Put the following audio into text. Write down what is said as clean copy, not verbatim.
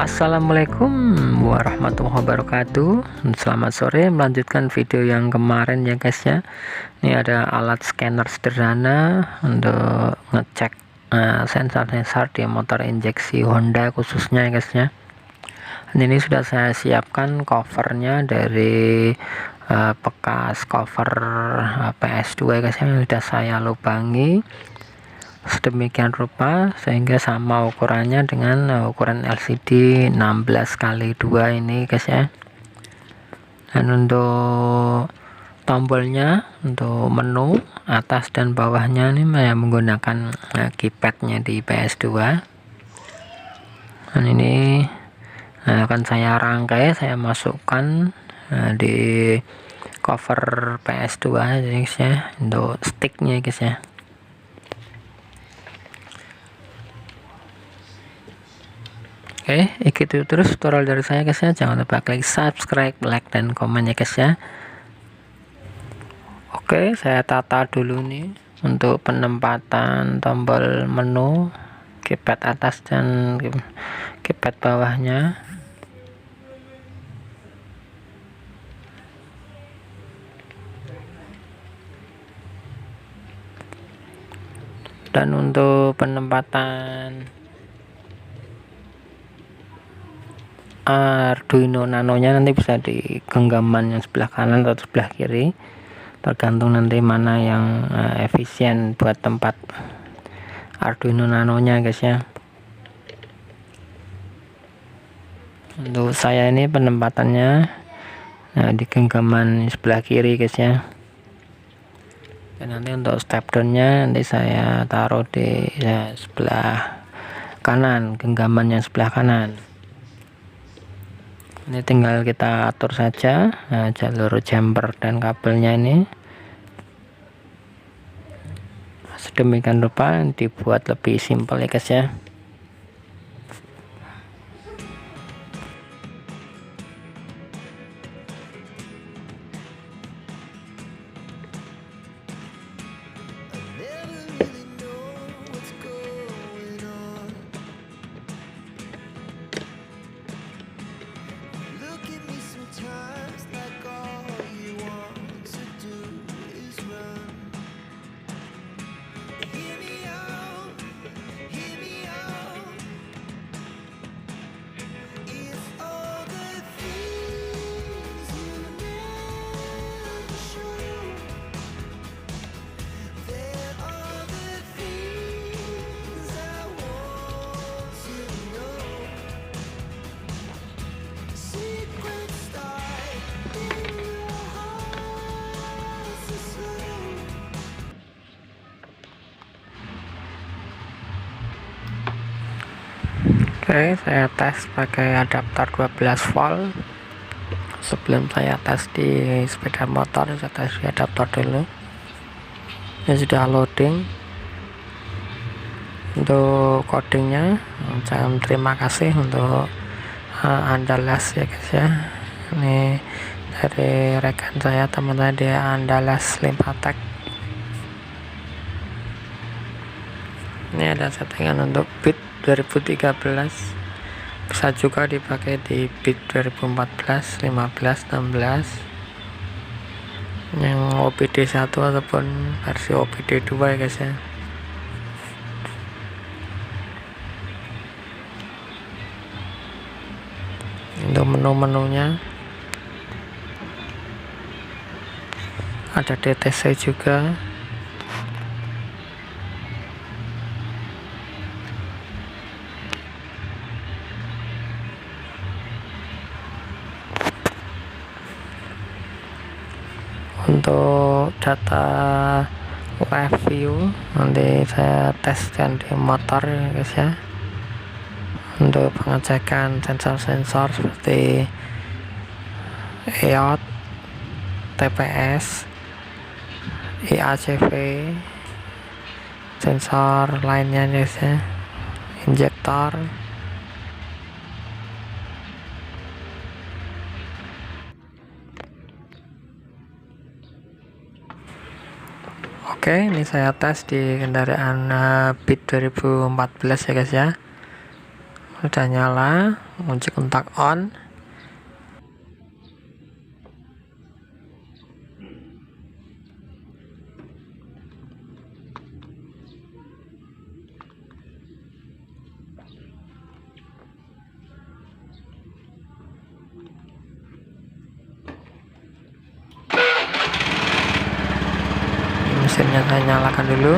Assalamualaikum warahmatullahi wabarakatuh. Selamat sore, melanjutkan video yang kemarin ya guys ya. Ini ada alat scanner sederhana untuk ngecek sensor-sensor di motor injeksi Honda khususnya ya guys ya. Ini sudah saya siapkan covernya dari bekas cover PS2 ya guys ya, yang sudah saya lubangi sedemikian rupa sehingga sama ukurannya dengan ukuran LCD 16x2 ini guys ya. Dan untuk tombolnya, untuk menu atas dan bawahnya ini menggunakan keypadnya di PS2. Dan ini akan saya rangkai, saya masukkan di cover PS2 guys ya, untuk sticknya guys ya. Oke, ikuti terus tutorial dari saya guys ya. Jangan lupa klik subscribe, like, dan komen ya guys ya. Oke, saya tata dulu nih untuk penempatan tombol menu, keypad atas dan keypad bawahnya. Dan untuk penempatan Arduino Nano-nya nanti bisa di genggaman yang sebelah kanan atau sebelah kiri, tergantung nanti mana yang efisien buat tempat Arduino Nano-nya guys ya. Untuk saya ini penempatannya di genggaman sebelah kiri guys ya. Dan nanti untuk step down-nya nanti saya taruh di sebelah kanan, genggaman yang sebelah kanan. Ini tinggal kita atur saja jalur jumper dan kabelnya ini sedemikian rupa, dibuat lebih simpel ya guys ya. Oke, saya tes pakai adaptor 12 volt. Sebelum saya tes di sepeda motor, saya tes di adaptor dulu. Ini sudah loading. Untuk codingnya, terima kasih untuk Andalas ya guys ya. Ini dari rekan saya, teman saya di Andalas Limpatek. Ini ada settingan untuk bit 2013, bisa juga dipakai di bit 2014, 15, 16 yang OBD 1 ataupun versi OBD 2 ya guys ya. Untuk menu-menunya ada DTC juga. Untuk data live view nanti saya teskan di motor ya guys ya, untuk pengecekan sensor-sensor seperti EOT, TPS, IACV, sensor lainnya guys ya, injektor. Oke, ini saya tes di kendaraan Beat 2014 ya guys ya. sudah nyala, kunci kontak on. Mesinnya saya nyalakan dulu.